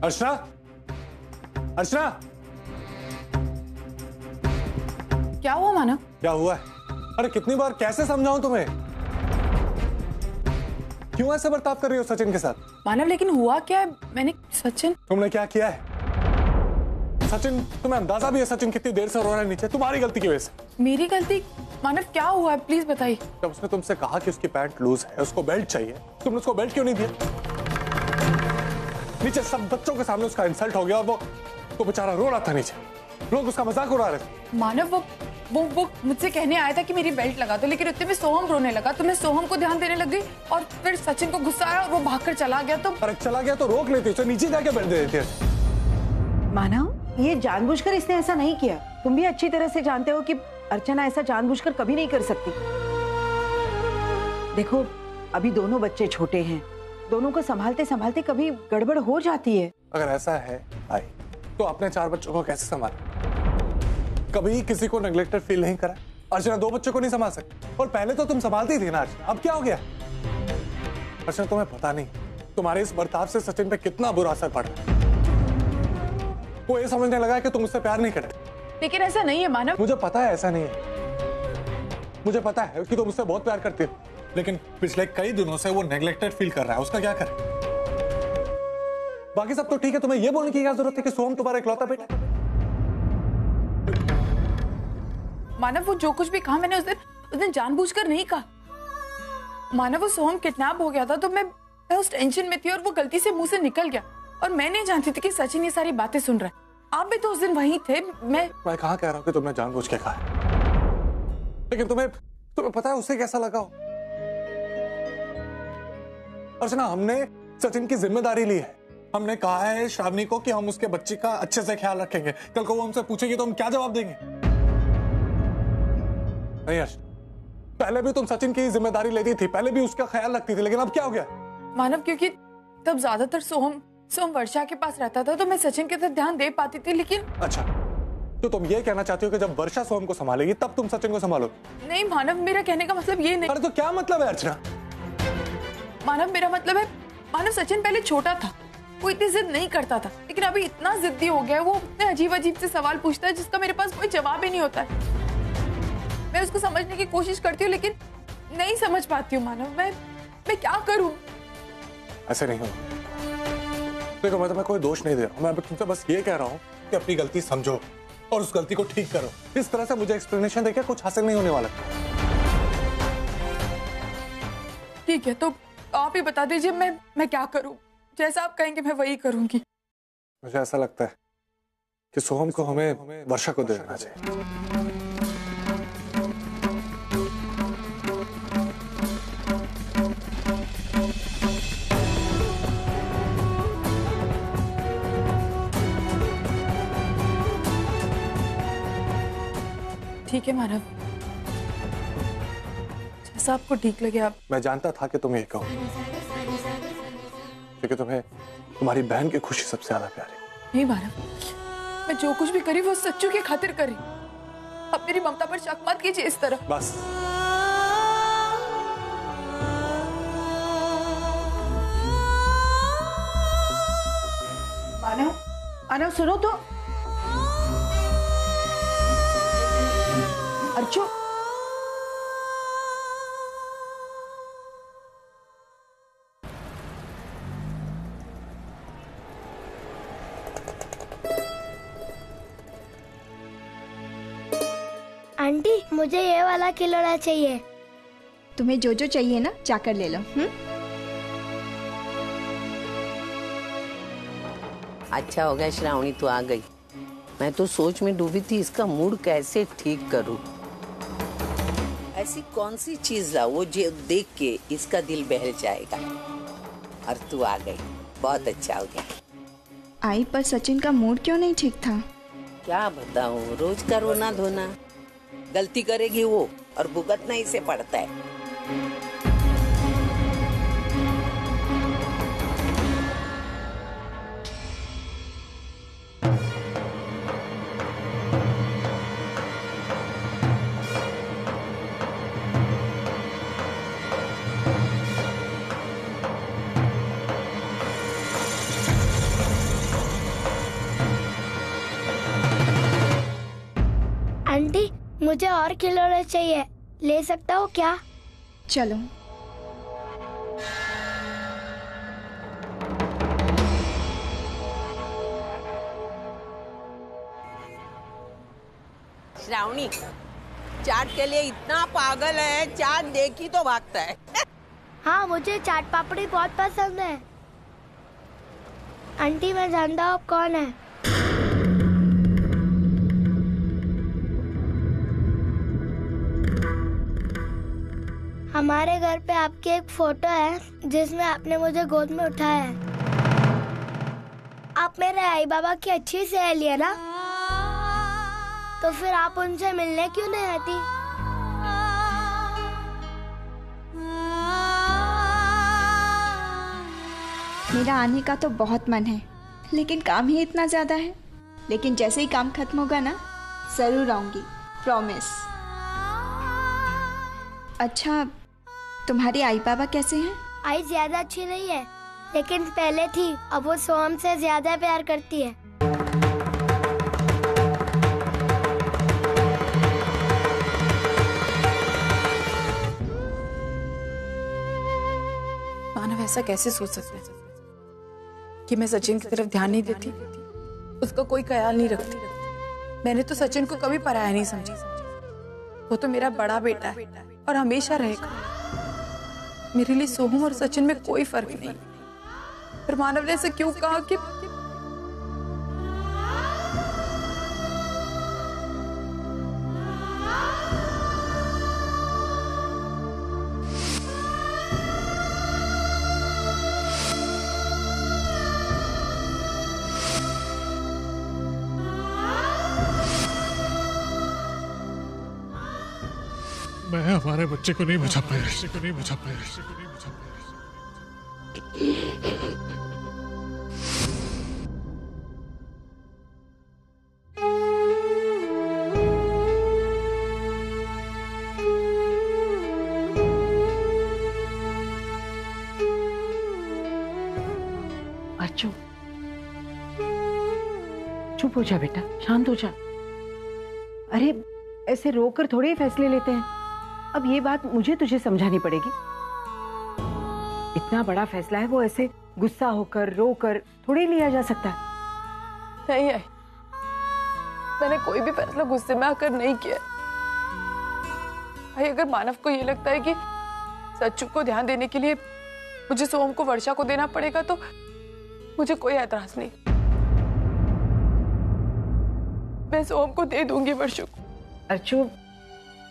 अर्चना, अर्चना, क्या हुआ मानव? क्या हुआ है? अरे कितनी बार कैसे समझाऊं तुम्हें? क्यों ऐसे बर्ताव कर रही हो सचिन के साथ? मानव लेकिन हुआ क्या है? मैंने सचिन, तुमने क्या किया है? सचिन, तुम्हें अंदाजा भी है सचिन कितनी देर से रो रहा है नीचे? तुम्हारी गलती की वजह से। मेरी गलती? मानव क्या हुआ है, प्लीज बताइए। जब उसने तुमसे कहा कि उसकी पैंट लूज है, उसको बेल्ट चाहिए, तुमने उसको बेल्ट क्यों नहीं दिया? नीचे सब बच्चों के सामने उसका इंसल्ट हो गया और वो बेचारा रो रहा था नीचे। लोग उसका मजाक उड़ा रहे थे। मानव वो मुझसे कहने आया था कि मेरी बेल्ट लगा दो, लेकिन उतने में सोहम रोने लगा तो मैं सोहम को ध्यान देने लग गई और फिर सचिन को गुस्सा आया और वो भागकर चला गया। तो अरे चला गया तो रोक लेती, उसे नीचे जाके बेल्ट दे देती। मानव, ये जानबूझकर इसने ऐसा नहीं किया। तुम भी अच्छी तरह से जानते हो कि अर्चना ऐसा जानबूझकर कभी नहीं कर सकती। देखो, अभी दोनों बच्चे छोटे हैं, दोनों को संभालते संभालते कभी गड़बड़ हो जाती है। अगर ऐसा है आई तो अपने 4 बच्चों को कैसे संभाले? कभी किसी को नेग्लेक्टेड फील नहीं करा? अर्चना 2 बच्चों को नहीं संभाल सकती और पहले तो तुम संभालती थी ना अर्चना, अब क्या हो गया? अर्चना तुम्हें पता नहीं तुम्हारे इस बर्ताव से सचिन पे कितना बुरा असर पड़ रहा है। वो ये समझने लगा है कि तुम उससे प्यार नहीं करते। लेकिन ऐसा नहीं है मानव। मुझे पता है ऐसा नहीं है, मुझे पता है कि तुम उससे बहुत प्यार करती हो, लेकिन पिछले कई दिनों से वो नेग्लेक्टेड फील कर रहा है। उसका क्या करे? बाकी सब तो ठीक है, तुम्हें ये बोलने की क्या जरूरत है कि सोहम तुम्हारा इकलौता बेटा? मानव वो जो कुछ भी कहा मैंने उस दिन जानबूझकर नहीं कहा। मानव वो सोहम किडनैप हो गया था तो मैं उस टेंशन में थी और वो गलती से मुंह से निकल गया और मैं नहीं जानती थी कि सचिन ये सारी बातें सुन रहा है। आप भी तो उस दिन वहीं थे। मैं कहाँ कह रहा हूँ कि तुमने जानबूझ के कहा है, लेकिन तुम्हें पता है उसे कैसा लगा हो? अर्चना, हमने सचिन की जिम्मेदारी ली है। हमने कहा है श्रावणी को कि हम उसके बच्चे का अच्छे से ख्याल रखेंगे। कल को वो हमसे पूछेगी तो हम क्या जवाब देंगे? नहीं अर्चना, पहले भी तुम सचिन की जिम्मेदारी लेती थी, पहले भी उसका ख्याल रखती थी, लेकिन अब क्या हो गया? मानव क्योंकि तब ज्यादातर सोहम वर्षा के पास रहता था तो मैं सचिन के साथ ध्यान दे पाती थी। लेकिन अच्छा, तो तुम ये कहना चाहती हो कि जब वर्षा सोहम को संभालेगी तब तुम सचिन को संभालो? नहीं मानव, मेरा कहने का मतलब ये नहीं। अरे तो क्या मतलब है अर्चना? मानव मेरा मतलब है, मानव सचिन पहले छोटा था, वो इतनी जिद नहीं करता था, लेकिन अभी इतना जिद्दी हो गया है। वो इतने अजीब अजीब से सवाल पूछता है जिसका मेरे पास कोई जवाब ही नहीं होता है। मैं उसको समझने की कोशिश करती हूँ लेकिन नहीं समझ पाती हूँ। मानव मैं क्या करूँ? ऐसे नहीं हो। देखो, मैं तुम्हें कोई दोष नहीं दे रहा हूं, मैं तुमसे बस ये कह रहा हूं कि अपनी गलती समझो और उस गलती को ठीक करो। इस तरह से मुझे एक्सप्लेनेशन देके कुछ हासिल नहीं होने वाला। ठीक है, तो आप ही बता दीजिए मैं क्या करूं? जैसा आप कहेंगे मैं वही करूंगी। मुझे ऐसा लगता है कि सोहम को हमें वर्षा को दे देना चाहिए। ठीक है मानव, जैसा आपको ठीक लगे आप। मैं जानता था कि तुम ये कहो, क्योंकि तुम्हें तुम्हारी बहन की खुशी सबसे ज्यादा प्यारी। नहीं मानव, मैं जो कुछ भी करी वो सच्चू की खातिर करी। अब मेरी ममता पर शक मत कीजिए इस तरह। बस मानव, मानव सुनो तो। अर्चो, आंटी मुझे ये वाला खिलौना चाहिए। तुम्हें जो जो चाहिए ना जाकर ले लो। अच्छा हो गया श्रावणी तू आ गई। मैं तो सोच में डूबी थी इसका मूड कैसे ठीक करूं। ऐसी कौन सी चीज लाऊं वो जो देख के इसका दिल बहल जाएगा। और तू आ गई, बहुत अच्छा हो गया। आई, पर सचिन का मूड क्यों नहीं ठीक था? क्या बताऊं, रोज का रोना धोना। गलती करेगी वो और भुगतना इसे पड़ता है। मुझे और खिलौने चाहिए, ले सकता हूँ क्या? चलो। श्रावणी चाट के लिए इतना पागल है, चाट देखी तो भागता है। हाँ, मुझे चाट पापड़ी बहुत पसंद है। आंटी, मैं जानता हूँ आप कौन है। हमारे घर पे आपकी एक फोटो है जिसमें आपने मुझे गोद में उठाया है। आप मेरे आई बाबा की अच्छी सहेली है ना, तो फिर आप उनसे मिलने क्यों नहीं आती? मेरा आने का तो बहुत मन है, लेकिन काम ही इतना ज़्यादा है। लेकिन जैसे ही काम खत्म होगा ना, ज़रूर आऊँगी, प्रॉमिस। अच्छा, तुम्हारी आई बाबा कैसे हैं? आई ज्यादा अच्छी नहीं है, लेकिन पहले थी। अब वो सोहम से ज्यादा प्यार करती है। मानव ऐसा कैसे सोच सकता है कि मैं सचिन की तरफ ध्यान नहीं देती, उसका कोई ख्याल नहीं रखती। मैंने तो सचिन को कभी पराया नहीं समझा। वो तो मेरा बड़ा बेटा है और हमेशा रहेगा। मेरे लिए सोहम और सचिन में कोई फर्क नहीं। पर मानव ने ऐसा क्यों कहा कि मैं हमारे बच्चे को नहीं बचा पाया। अर्चू, चुप हो जा बेटा, शांत हो जा। अरे ऐसे रोकर थोड़े ही फैसले लेते हैं। अब ये बात मुझे तुझे समझानी पड़ेगी। इतना बड़ा फैसला है, वो ऐसे गुस्सा होकर रोकर थोड़ी लिया जा सकता है। नहीं है, मैंने कोई भी फैसला गुस्से में आकर नहीं किया। भाई, अगर मानव को ये लगता है कि सच्चू को ध्यान देने के लिए मुझे सोहम को वर्षा को देना पड़ेगा, तो मुझे कोई एतराज नहीं। मैं सोहम को दे दूंगी वर्षा को। अर्चू,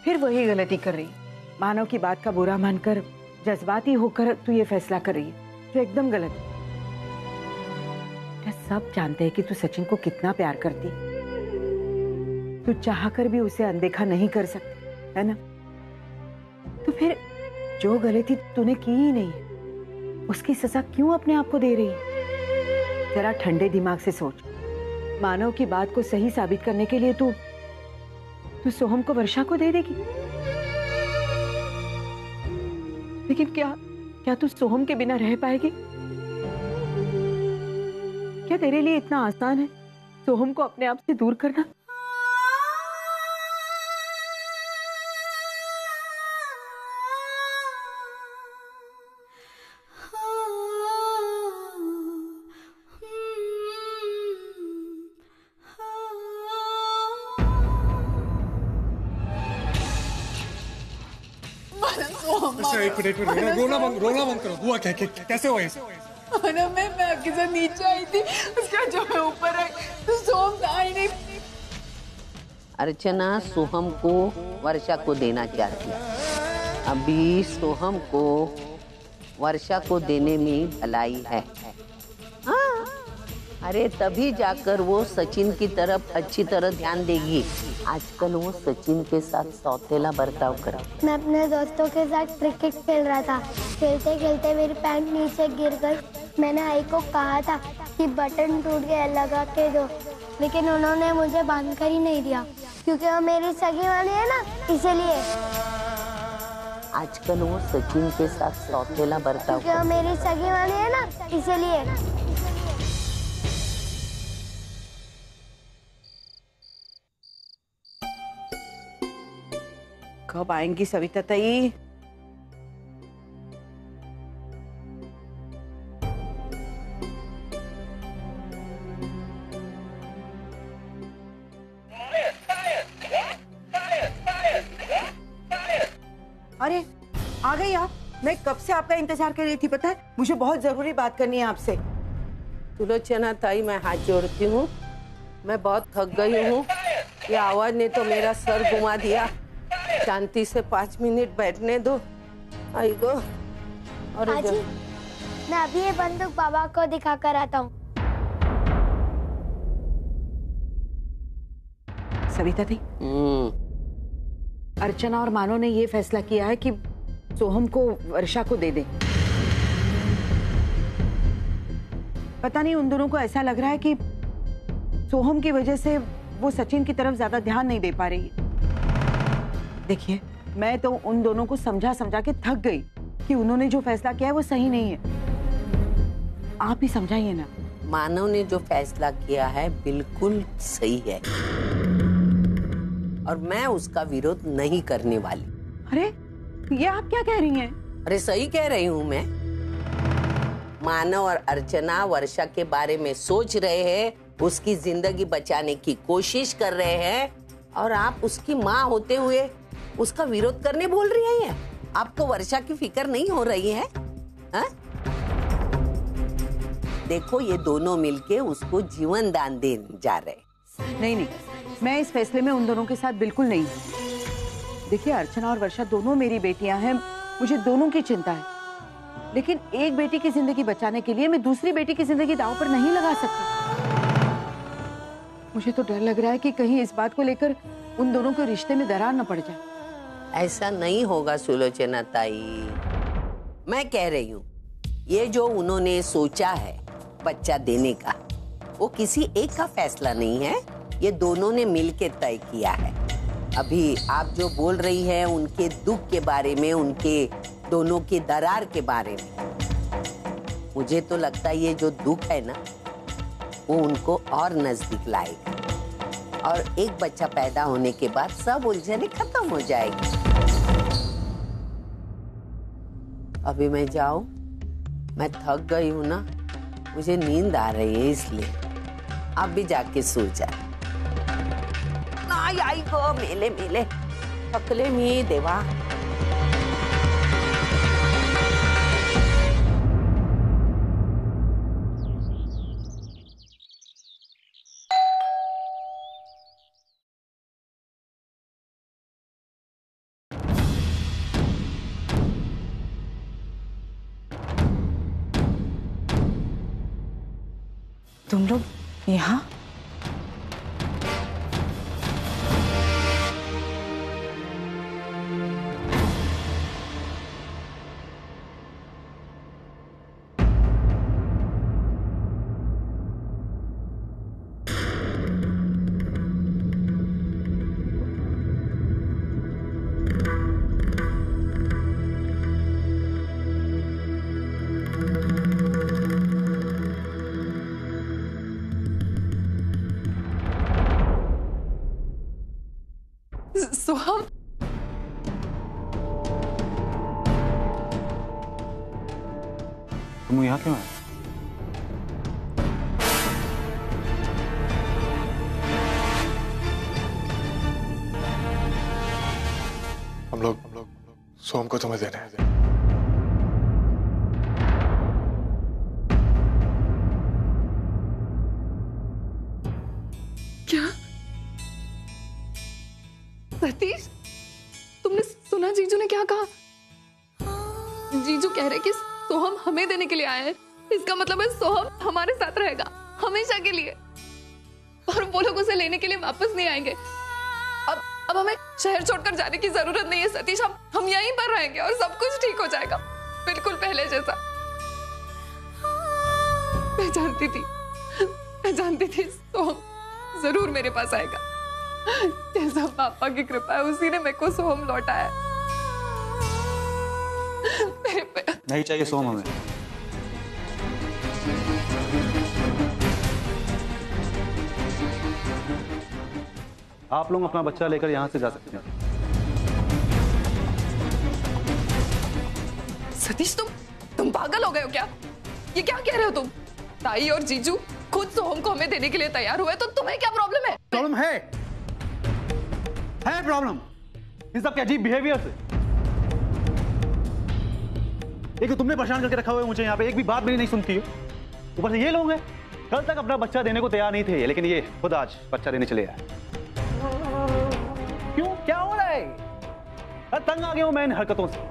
फिर वही गलती कर रही। मानव की बात का बुरा मानकर जज्बाती होकर तू ये फैसला कर रही है, जो एकदम गलत है। सब जानते हैं कि तू सचिन को कितना प्यार करती। तू चाहकर भी उसे अनदेखा नहीं कर सकती, है ना? तो फिर जो गलती तूने की ही नहीं, उसकी सजा क्यों अपने आप को दे रही है? जरा ठंडे दिमाग से सोच। मानव की बात को सही साबित करने के लिए तू सोहम को वर्षा को दे देगी। लेकिन क्या तू सोहम के बिना रह पाएगी? क्या तेरे लिए इतना आसान है सोहम को अपने आप से दूर करना? एक मिनट रोना बंद करो। हुआ क्या? कैसे हुआ ऐसे? मैं आपके साथ नीचे आई थी, उसका जो मैं ऊपर आई तो सोहम था ही नहीं। अर्चना सोहम को वर्षा को देना चाहती। अभी सोहम को वर्षा को देने में भलाई है। हाँ, अरे तभी जाकर वो सचिन की तरफ अच्छी तरह ध्यान देगी। आजकल वो सचिन के साथ सौतेला बर्ताव कर। मैं अपने दोस्तों के साथ क्रिकेट खेल रहा था। खेलते खेलते मेरी पैंट नीचे गिर गई। मैंने आई को कहा था कि बटन टूट गया, लगा के दो, लेकिन उन्होंने मुझे बांध कर ही नहीं दिया, क्योंकि वो मेरी सगी वाली है ना, इसलिए। आजकल वो सचिन के साथ सौतेला बर्ताव क्योंकि वो मेरी सगी वाली है ना, इसलिए। कब आएंगी सविता ताई? अरे आ गई आप? मैं कब से आपका इंतजार कर रही थी, पता है? मुझे बहुत जरूरी बात करनी है आपसे। सुलोचना ताई, मैं हाथ जोड़ती हूँ, मैं बहुत थक गई हूँ। ये आवाज ने तो मेरा सर घुमा दिया। शांति से 5 मिनट बैठने दो। आई गो। और आजी, मैं अभी ये बंदूक बाबा को दिखा कर आता हूँ। सविता थी, अर्चना और मानो ने ये फैसला किया है कि सोहम को वर्षा को दे दे। पता नहीं उन दोनों को ऐसा लग रहा है कि सोहम की वजह से वो सचिन की तरफ ज्यादा ध्यान नहीं दे पा रही है। देखिए, मैं तो उन दोनों को समझा समझा के थक गई कि उन्होंने जो फैसला किया है वो सही नहीं है। आप ही समझाइए ना। मानव ने जो फैसला किया है बिल्कुल सही है और मैं उसका विरोध नहीं करने वाली। अरे ये आप क्या कह रही हैं? अरे सही कह रही हूँ मैं। मानव और अर्चना वर्षा के बारे में सोच रहे हैं, उसकी जिंदगी बचाने की कोशिश कर रहे हैं और आप उसकी माँ होते हुए उसका विरोध करने बोल रही हैं। आपको वर्षा की फिक्र नहीं हो रही है? हा? देखो, ये दोनों मिलके उसको जीवन दान देने जा रहे। नहीं, मैं इस फैसले में उन दोनों के साथ बिल्कुल नहीं। देखिए, अर्चना और वर्षा दोनों मेरी बेटियां हैं, मुझे दोनों की चिंता है, लेकिन एक बेटी की जिंदगी बचाने के लिए मैं दूसरी बेटी की जिंदगी दांव पर नहीं लगा सकती। मुझे तो डर लग रहा है कि कहीं इस बात को लेकर उन दोनों के रिश्ते में दरार न पड़ जाए। ऐसा नहीं होगा सुलोचना ताई। मैं कह रही हूँ, ये जो उन्होंने सोचा है बच्चा देने का, वो किसी एक का फैसला नहीं है, ये दोनों ने मिलके तय किया है। अभी आप जो बोल रही है उनके दुख के बारे में, उनके दोनों के दरार के बारे में, मुझे तो लगता है ये जो दुख है ना, वो उनको और नजदीक लाएगा और एक बच्चा पैदा होने के बाद सब उलझने खत्म हो जाएगी। अभी मैं जाऊं? मैं थक गई हूं ना, मुझे नींद आ रही है, इसलिए आप भी जाके सो जाए। आई गो मेले मेले थकले मी देवा। तुम लोग यहाँ? सोहम, तुम यहाँ क्यों आए? हम लोग सोहम को तुम्हें देने हैं। क्या सतीश, तुमने सुना जीजू ने क्या कहा? जीजू कह रहे कि सोहम हमें देने के लिए आए हैं। इसका मतलब है सोहम हमारे साथ रहेगा हमेशा के लिए और वो लोग उसे लेने के लिए वापस नहीं आएंगे। अब हमें शहर छोड़कर जाने की जरूरत नहीं है सतीश। हम यहीं पर रहेंगे और सब कुछ ठीक हो जाएगा, बिल्कुल पहले जैसा। मैं जानती थी सोहम जरूर मेरे पास आएगा। जैसा पापा की कृपा है उसी ने मेरे को सोहम लौटाया। नहीं चाहिए सोहम हमें। आप लोग अपना बच्चा लेकर यहाँ से जा सकते हैं। सतीश तुम पागल हो गए हो क्या? ये क्या कह रहे हो तुम? ताई और जीजू खुद सोहम को हमें देने के लिए तैयार हुए, तो तुम्हें क्या प्रॉब्लम है? प्रॉब्लम है प्रॉब्लम इन सब के अजीब बिहेवियर से। एक तो तुमने परेशान करके रखा हुआ है मुझे यहाँ पे, एक भी बात मेरी नहीं सुनती हो। ऊपर से ये लोग हैं, कल तक अपना बच्चा देने को तैयार नहीं थे, लेकिन ये खुद आज बच्चा देने चले आए। क्यों, क्या हो रहा है? तंग आ गया हूं मैं इन हरकतों से।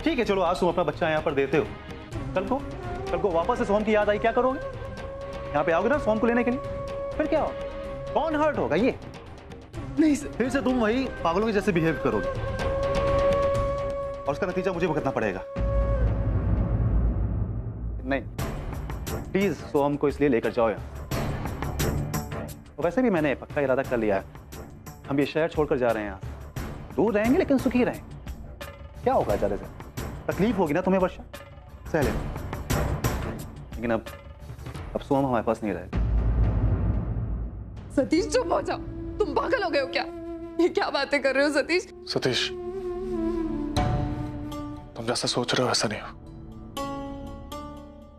ठीक है चलो, आज तुम अपना बच्चा यहाँ पर देते हो, कल को वापस से सोहम की याद आई, क्या करोगे? यहाँ पे आओगे ना सोहम को लेने के लिए, फिर क्या होगा? कौन हर्ट होगा? ये नहीं सर, फिर से तुम वही पागलों के जैसे बिहेव करोगे और उसका नतीजा मुझे भुगतना पड़ेगा। नहीं, प्लीज सोहम को इसलिए लेकर जाओ यहाँ। वैसे भी मैंने पक्का इरादा कर लिया है, हम ये शहर छोड़कर जा रहे हैं यहाँ। दूर रहेंगे लेकिन सुखी रहेंगे। क्या होगा ज्यादा से? तकलीफ होगी ना तुम्हें वर्षा, सह लेना। लेकिन अब सोहम हमारे पास नहीं रहेगा। सतीश चुप हो जाओ, तुम पागल हो गए हो क्या? ये क्या बातें कर रहे हो सतीश? सतीश, तुम जैसा सोच रहे हो वैसा नहीं हो।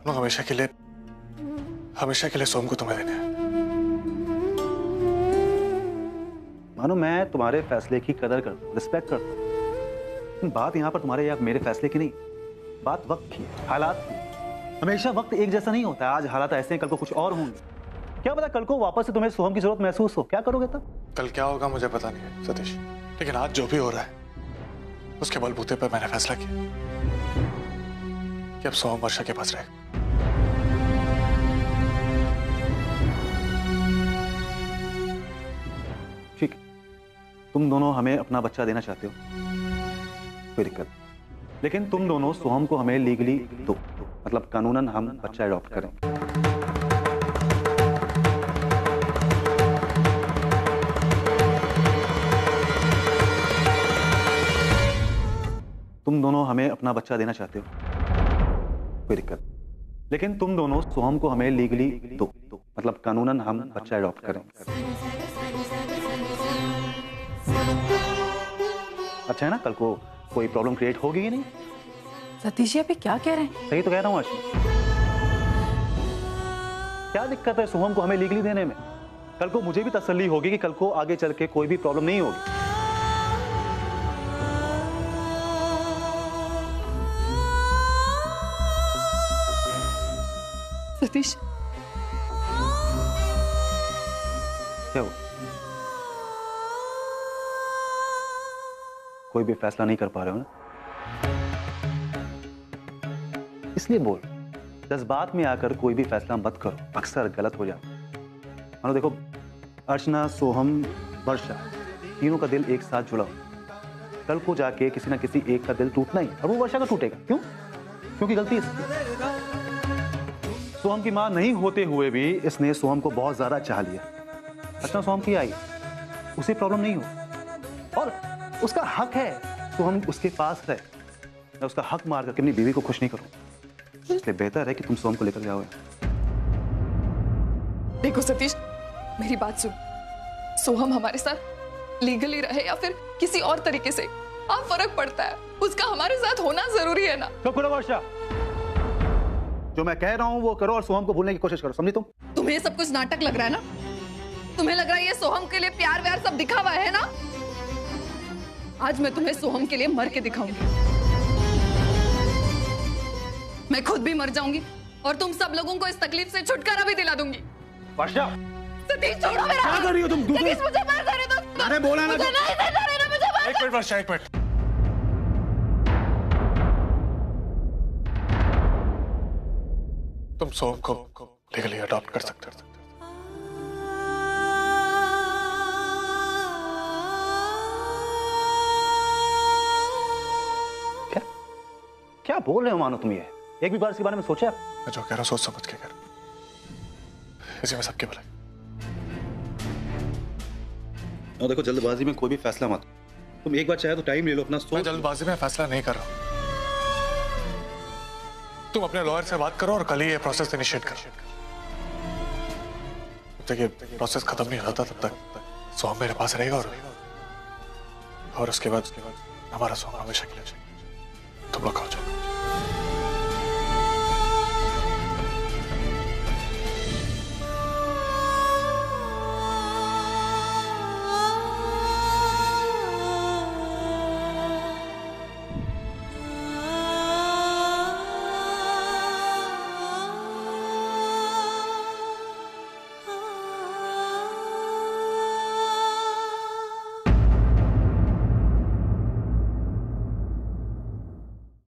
हम हमेशा के लिए सोहम को तुम्हें देने हैं। मानो मैं तुम्हारे फैसले की कदर करता हूँ, रिस्पेक्ट करता हूँ। बात यहाँ पर तुम्हारे या मेरे फैसले की नहीं, बात वक्त की, हालात की। हमेशा वक्त एक जैसा नहीं होता। आज हालात ऐसे हैं, कल को कुछ और होंगे। क्या पता कल को वापस से तुम्हें सोहम की जरूरत महसूस हो, क्या करोगे तब? कल क्या होगा मुझे पता नहीं है सतीश, लेकिन आज जो भी हो रहा है उसके बलबूते पर मैंने फैसला किया कि अब सोहम वर्षा के पास रहेगा। ठीक है, तुम दोनों हमें अपना बच्चा देना चाहते हो, कोई दिक्कत, लेकिन तुम दोनों सोहम को हमें लीगली दो, मतलब कानूनन हम बच्चा अडॉप्ट करेंगे। तुम दोनों हमें अपना बच्चा देना चाहते हो, कोई दिक्कत, लेकिन तुम दोनों सोहम को हमें लीगली दो, मतलब कानूनन हम बच्चा अडॉप्ट करेंगे। अच्छा है ना? कल को कोई प्रॉब्लम क्रिएट होगी ही नहीं। सतीश अभी क्या कह रहे हैं? सही तो कह रहा हूँ अर्शी। क्या दिक्कत है सोहम को हमें लीगली देने में? कल को मुझे भी तसल्ली होगी कि कल को आगे चल के कोई भी प्रॉब्लम नहीं होगी। सतीश, क्या हो? कोई भी फैसला नहीं कर पा रहे हो ना, इसलिए बोल। जज्बात में आकर कोई भी फैसला मत करो, अक्सर गलत हो जाता है। मानो देखो, अर्चना, सोहम, वर्षा, तीनों का दिल एक साथ जुड़ा हो। कल को जाके किसी ना किसी एक का दिल टूटना ही, और वो वर्षा का टूटेगा। क्यों? क्योंकि गलती इसकी। सोहम की मां नहीं होते हुए भी इसने सोहम को बहुत ज्यादा चाह लिया। अर्चना सोहम की आई, उसे प्रॉब्लम नहीं हो, और उसका हक है सोहम उसके पास रहे। मैं उसका हक मार करके अपनी बीवी को खुश नहीं करूं, इसलिए बेहतर है कि तुम सोहम को लेकर जाओ। देखो सतीश, मेरी बात सुन। सोहम हमारे साथ लीगली रहे या फिर किसी और तरीके से, आप फर्क पड़ता है, उसका हमारे साथ होना जरूरी है ना। चुप करो वर्षा, जो मैं कह रहा हूं वो करो और सोहम को भूलने की कोशिश करो, समझी तुम? तुम्हें सब कुछ नाटक लग रहा है ना? तुम्हें लग रहा है ये सोहम के लिए प्यार व्यार सब दिखावा है ना? आज मैं तुम्हें सोहम के लिए मर के दिखाऊंगी। मैं खुद भी मर जाऊंगी और तुम सब लोगों को इस तकलीफ से छुटकारा भी दिला दूंगी। वर्षा, सतीश छोड़ो मेरा। क्या कर रही हो तुम? सतीश मुझे मार देने दो। मैंने बोला ना। मुझे नहीं देना देना, मुझे मार। एक मिनट वर्षा, एक मिनट। तुम सोहम को लीगली अडॉप्ट कर सकते हो। क्या बोल रहे हो मानो तुम? ये एक भी बार इसके बारे में सोचा? मैं जो कह रहा हूँ सोच समझ के कह रहा हूँ, इसी में सबके भलाई। और देखो, जल्दबाजी में कोई भी फैसला मत। तुम एक बार चाहे तो टाइम ले लो अपना, सोच। मैं जल्दबाजी में फैसला नहीं कर रहा हूँ। तुम अपने लॉयर से बात करो और कल ही ये प्रोसेस इनिशिएट करो। जब तक ये प्रोसेस खत्म नहीं होता तब तक सोहम मेरे पास रहेगा, और उसके बाद हमारा सोहम हमेशा के लिए तुम लोग खाओ जाओ।